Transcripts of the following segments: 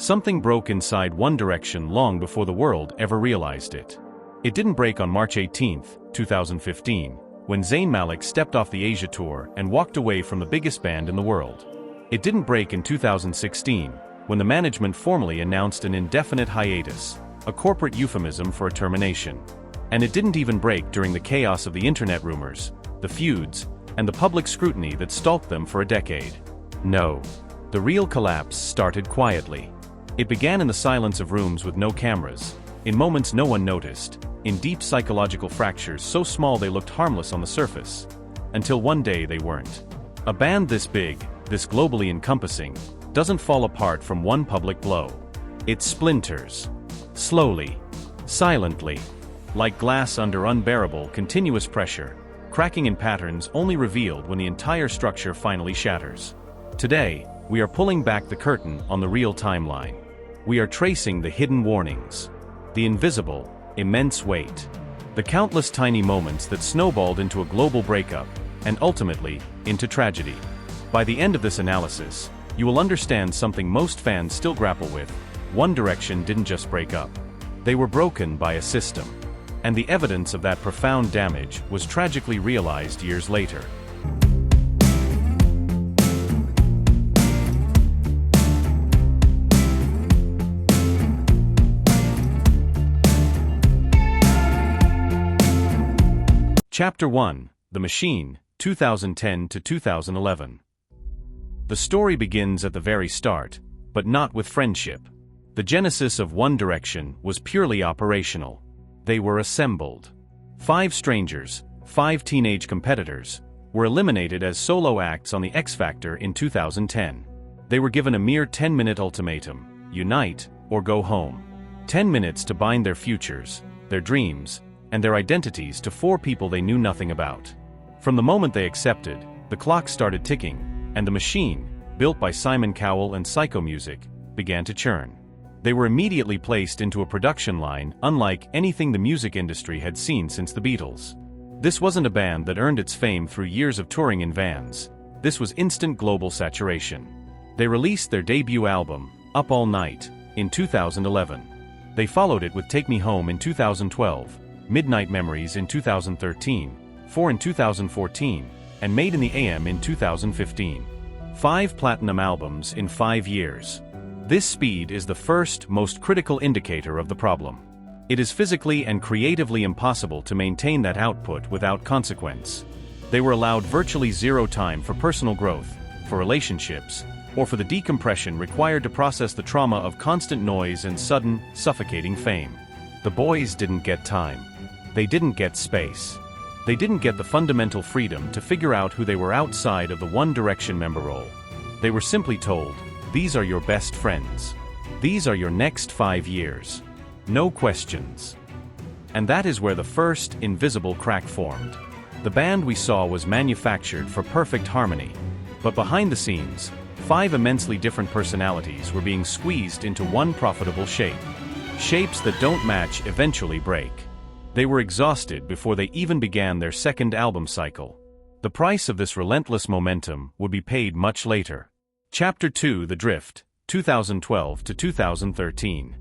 Something broke inside One Direction long before the world ever realized it. It didn't break on March 18, 2015, when Zayn Malik stepped off the Asia tour and walked away from the biggest band in the world. It didn't break in 2016, when the management formally announced an indefinite hiatus, a corporate euphemism for a termination. And it didn't even break during the chaos of the internet rumors, the feuds, and the public scrutiny that stalked them for a decade. No. The real collapse started quietly. It began in the silence of rooms with no cameras, in moments no one noticed, in deep psychological fractures so small they looked harmless on the surface, until one day they weren't. A band this big, this globally encompassing, doesn't fall apart from one public blow. It splinters. Slowly. Silently. Like glass under unbearable, continuous pressure, cracking in patterns only revealed when the entire structure finally shatters. Today, we are pulling back the curtain on the real timeline. We are tracing the hidden warnings, the invisible, immense weight, the countless tiny moments that snowballed into a global breakup, and ultimately, into tragedy. By the end of this analysis, you will understand something most fans still grapple with. One Direction didn't just break up. They were broken by a system. And the evidence of that profound damage was tragically realized years later. Chapter 1, The Machine, 2010 to 2011. The story begins at the very start, but not with friendship. The genesis of One Direction was purely operational. They were assembled. 5 strangers, 5 teenage competitors, were eliminated as solo acts on the X Factor in 2010. They were given a mere 10-minute ultimatum: unite or go home. 10 minutes to bind their futures, their dreams, and their identities to 4 people they knew nothing about. From the moment they accepted, the clock started ticking, and the machine, built by Simon Cowell and Psychomusic, began to churn. They were immediately placed into a production line unlike anything the music industry had seen since the Beatles. This wasn't a band that earned its fame through years of touring in vans. This was instant global saturation. They released their debut album, Up All Night, in 2011. They followed it with Take Me Home in 2012, Midnight Memories in 2013, 4 in 2014, and Made in the AM in 2015. 5 platinum albums in 5 years. This speed is the first, most critical indicator of the problem. It is physically and creatively impossible to maintain that output without consequence. They were allowed virtually zero time for personal growth, for relationships, or for the decompression required to process the trauma of constant noise and sudden, suffocating fame. The boys didn't get time. They didn't get space. They didn't get the fundamental freedom to figure out who they were outside of the One Direction member role. They were simply told, these are your best friends. These are your next 5 years. No questions. And that is where the first, invisible crack formed. The band we saw was manufactured for perfect harmony. But behind the scenes, 5 immensely different personalities were being squeezed into one profitable shape. Shapes that don't match eventually break. They were exhausted before they even began their second album cycle. The price of this relentless momentum would be paid much later. Chapter 2, The Drift, 2012 to 2013.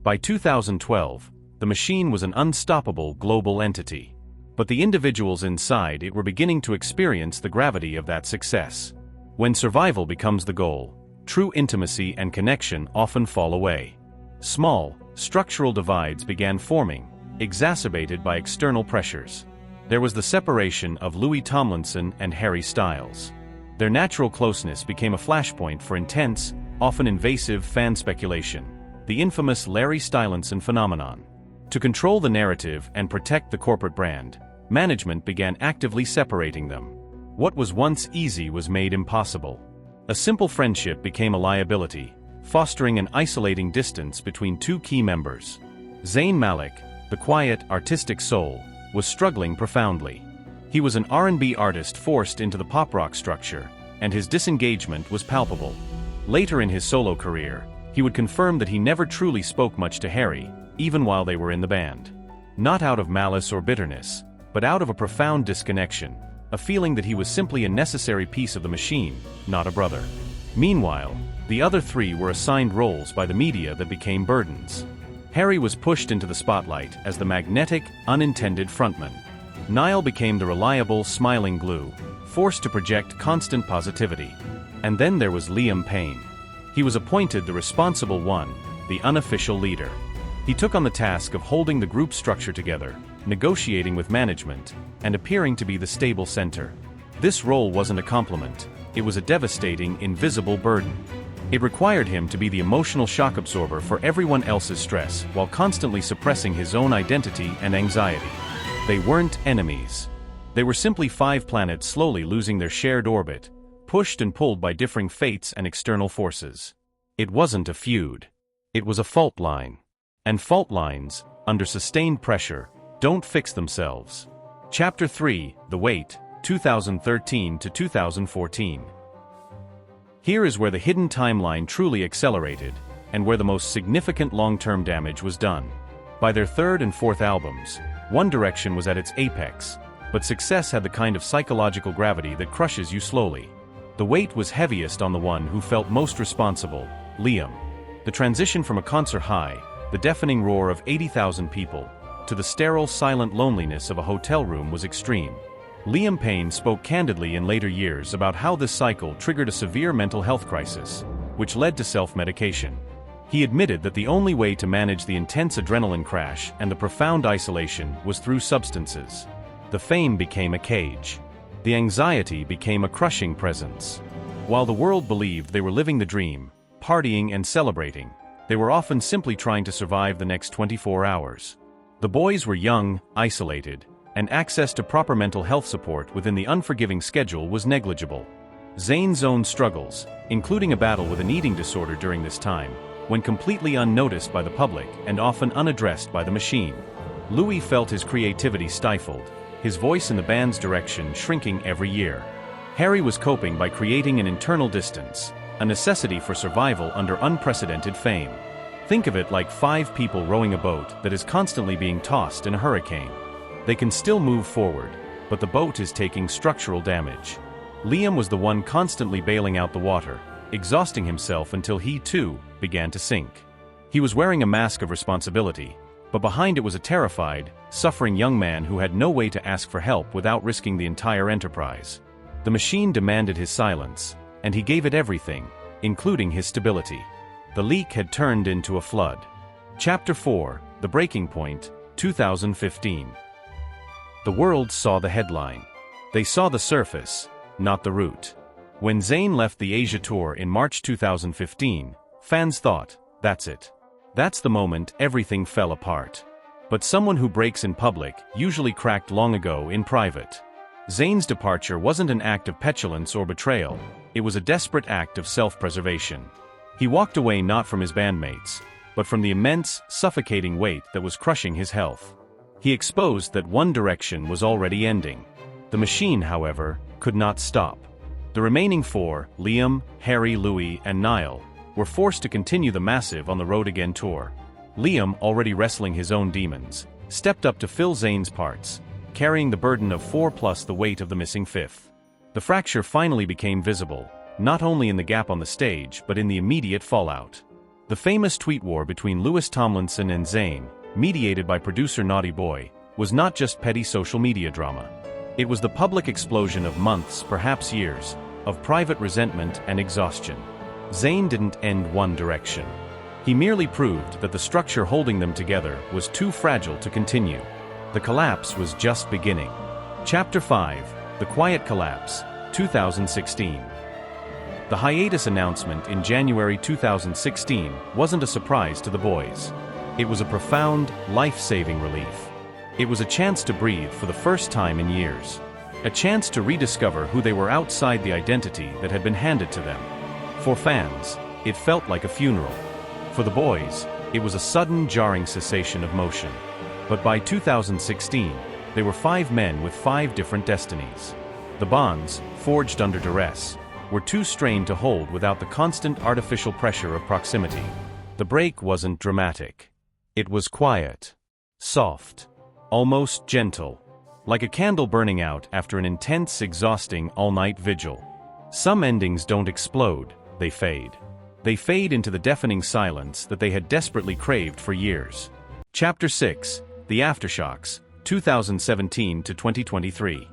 By 2012, the machine was an unstoppable global entity. But the individuals inside it were beginning to experience the gravity of that success. When survival becomes the goal, true intimacy and connection often fall away. Small, structural divides began forming, exacerbated by external pressures. There was the separation of Louis Tomlinson and Harry Styles. Their natural closeness became a flashpoint for intense, often invasive fan speculation, the infamous Larry Stylinson phenomenon. To control the narrative and protect the corporate brand, management began actively separating them. What was once easy was made impossible. A simple friendship became a liability, fostering an isolating distance between 2 key members. Zayn Malik, the quiet, artistic soul, was struggling profoundly. He was an R&B artist forced into the pop-rock structure, and his disengagement was palpable. Later in his solo career, he would confirm that he never truly spoke much to Harry, even while they were in the band. Not out of malice or bitterness, but out of a profound disconnection, a feeling that he was simply a necessary piece of the machine, not a brother. Meanwhile, the other three were assigned roles by the media that became burdens. Harry was pushed into the spotlight as the magnetic, unintended frontman. Niall became the reliable, smiling glue, forced to project constant positivity. And then there was Liam Payne. He was appointed the responsible one, the unofficial leader. He took on the task of holding the group structure together, negotiating with management, and appearing to be the stable center. This role wasn't a compliment. It was a devastating, invisible burden. It required him to be the emotional shock absorber for everyone else's stress while constantly suppressing his own identity and anxiety. They weren't enemies. They were simply 5 planets slowly losing their shared orbit, pushed and pulled by differing fates and external forces. It wasn't a feud. It was a fault line. And fault lines, under sustained pressure, don't fix themselves. Chapter 3, The Wait, 2013 to 2014. Here is where the hidden timeline truly accelerated, and where the most significant long-term damage was done. By their 3rd and 4th albums, One Direction was at its apex, but success had the kind of psychological gravity that crushes you slowly. The weight was heaviest on the one who felt most responsible, Liam. The transition from a concert high, the deafening roar of 80,000 people, to the sterile, silent loneliness of a hotel room was extreme. Liam Payne spoke candidly in later years about how this cycle triggered a severe mental health crisis, which led to self-medication. He admitted that the only way to manage the intense adrenaline crash and the profound isolation was through substances. The fame became a cage. The anxiety became a crushing presence. While the world believed they were living the dream, partying and celebrating, they were often simply trying to survive the next 24 hours. The boys were young, isolated, and access to proper mental health support within the unforgiving schedule was negligible. Zayn's own struggles, including a battle with an eating disorder during this time, went completely unnoticed by the public and often unaddressed by the machine. Louis felt his creativity stifled, his voice in the band's direction shrinking every year. Harry was coping by creating an internal distance, a necessity for survival under unprecedented fame. Think of it like 5 people rowing a boat that is constantly being tossed in a hurricane. They can still move forward, but the boat is taking structural damage. Liam was the one constantly bailing out the water, exhausting himself until he, too, began to sink. He was wearing a mask of responsibility, but behind it was a terrified, suffering young man who had no way to ask for help without risking the entire enterprise. The machine demanded his silence, and he gave it everything, including his stability. The leak had turned into a flood. Chapter 4, The Breaking Point, 2015. The world saw the headline. They saw the surface, not the root. When Zayn left the Asia tour in March 2015, fans thought, that's it. That's the moment everything fell apart. But someone who breaks in public usually cracked long ago in private. Zayn's departure wasn't an act of petulance or betrayal, it was a desperate act of self-preservation. He walked away not from his bandmates, but from the immense, suffocating weight that was crushing his health. He exposed that One Direction was already ending. The machine, however, could not stop. The remaining 4, Liam, Harry, Louis, and Niall, were forced to continue the massive On the Road Again tour. Liam, already wrestling his own demons, stepped up to fill Zayn's parts, carrying the burden of 4 plus the weight of the missing 5th. The fracture finally became visible, not only in the gap on the stage but in the immediate fallout. The famous tweet war between Louis Tomlinson and Zayn, mediated by producer Naughty Boy, was not just petty social media drama. It was the public explosion of months, perhaps years, of private resentment and exhaustion. Zayn didn't end One Direction. He merely proved that the structure holding them together was too fragile to continue. The collapse was just beginning. Chapter 5, The Quiet Collapse, 2016. The hiatus announcement in January 2016 wasn't a surprise to the boys. It was a profound, life-saving relief. It was a chance to breathe for the first time in years. A chance to rediscover who they were outside the identity that had been handed to them. For fans, it felt like a funeral. For the boys, it was a sudden, jarring cessation of motion. But by 2016, they were 5 men with 5 different destinies. The bonds, forged under duress, were too strained to hold without the constant artificial pressure of proximity. The break wasn't dramatic. It was quiet, soft, almost gentle, like a candle burning out after an intense, exhausting, all-night vigil. Some endings don't explode, they fade. They fade into the deafening silence that they had desperately craved for years. Chapter 6, The Aftershocks, 2017 to 2023.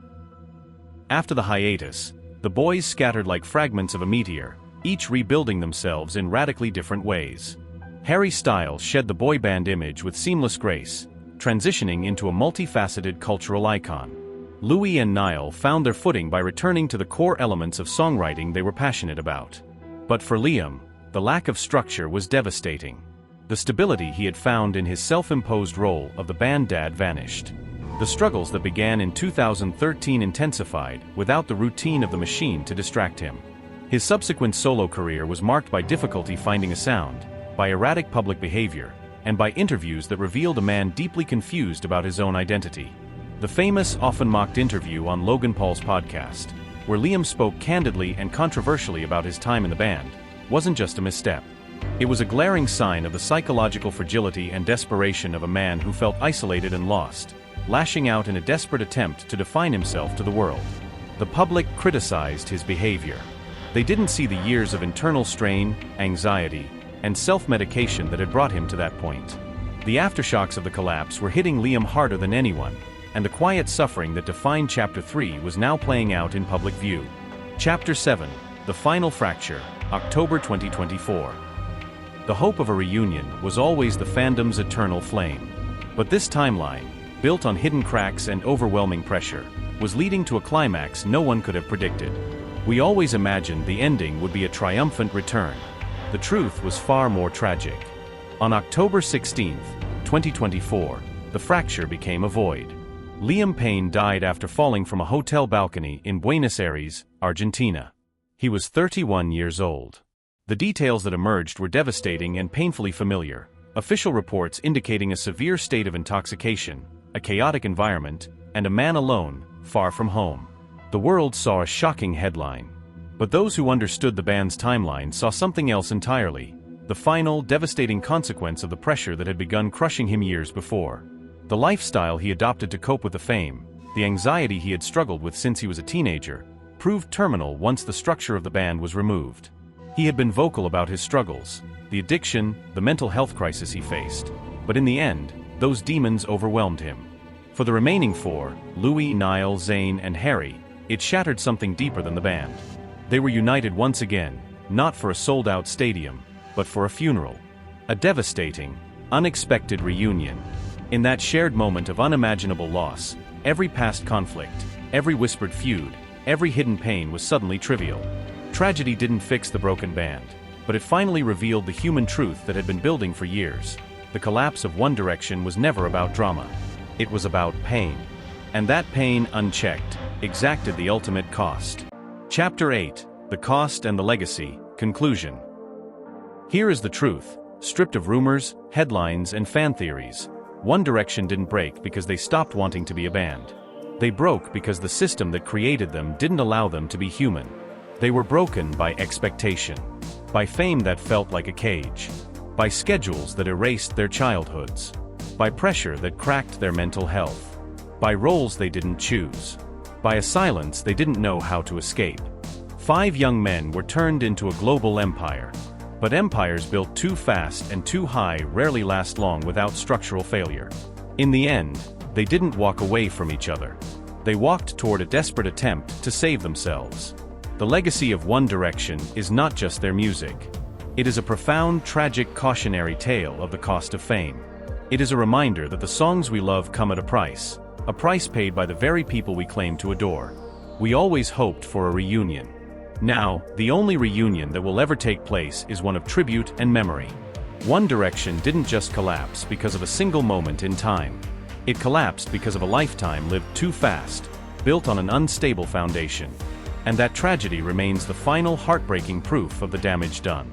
After the hiatus, the boys scattered like fragments of a meteor, each rebuilding themselves in radically different ways. Harry Styles shed the boy band image with seamless grace, transitioning into a multifaceted cultural icon. Louis and Niall found their footing by returning to the core elements of songwriting they were passionate about. But for Liam, the lack of structure was devastating. The stability he had found in his self-imposed role of the band dad vanished. The struggles that began in 2013 intensified without the routine of the machine to distract him. His subsequent solo career was marked by difficulty finding a sound, by erratic public behavior, and by interviews that revealed a man deeply confused about his own identity. The famous, often mocked interview on Logan Paul's podcast, where Liam spoke candidly and controversially about his time in the band, wasn't just a misstep. It was a glaring sign of the psychological fragility and desperation of a man who felt isolated and lost, lashing out in a desperate attempt to define himself to the world. The public criticized his behavior. They didn't see the years of internal strain, anxiety, and self-medication that had brought him to that point. The aftershocks of the collapse were hitting Liam harder than anyone, and the quiet suffering that defined Chapter 3 was now playing out in public view. Chapter 7, The Final Fracture, October 2024. The hope of a reunion was always the fandom's eternal flame. But this timeline, built on hidden cracks and overwhelming pressure, was leading to a climax no one could have predicted. We always imagined the ending would be a triumphant return. The truth was far more tragic. On October 16, 2024, the fracture became a void. Liam Payne died after falling from a hotel balcony in Buenos Aires, Argentina. He was 31 years old. The details that emerged were devastating and painfully familiar. Official reports indicating a severe state of intoxication, a chaotic environment, and a man alone, far from home. The world saw a shocking headline. But those who understood the band's timeline saw something else entirely: the final, devastating consequence of the pressure that had begun crushing him years before. The lifestyle he adopted to cope with the fame, the anxiety he had struggled with since he was a teenager, proved terminal once the structure of the band was removed. He had been vocal about his struggles, the addiction, the mental health crisis he faced. But in the end, those demons overwhelmed him. For the remaining four, Louis, Niall, Zayn, and Harry, it shattered something deeper than the band. They were united once again, not for a sold-out stadium, but for a funeral. A devastating, unexpected reunion. In that shared moment of unimaginable loss, every past conflict, every whispered feud, every hidden pain was suddenly trivial. Tragedy didn't fix the broken band, but it finally revealed the human truth that had been building for years. The collapse of One Direction was never about drama. It was about pain. And that pain, unchecked, exacted the ultimate cost. Chapter 8, The Cost and the Legacy, Conclusion. Here is the truth, stripped of rumors, headlines, and fan theories. One Direction didn't break because they stopped wanting to be a band. They broke because the system that created them didn't allow them to be human. They were broken by expectation, by fame that felt like a cage, by schedules that erased their childhoods, by pressure that cracked their mental health, by roles they didn't choose, by a silence they didn't know how to escape. 5 young men were turned into a global empire. But empires built too fast and too high rarely last long without structural failure. In the end, they didn't walk away from each other. They walked toward a desperate attempt to save themselves. The legacy of One Direction is not just their music. It is a profound, tragic cautionary tale of the cost of fame. It is a reminder that the songs we love come at a price paid by the very people we claim to adore. We always hoped for a reunion. Now, the only reunion that will ever take place is one of tribute and memory. One Direction didn't just collapse because of a single moment in time. It collapsed because of a lifetime lived too fast, built on an unstable foundation. And that tragedy remains the final heartbreaking proof of the damage done.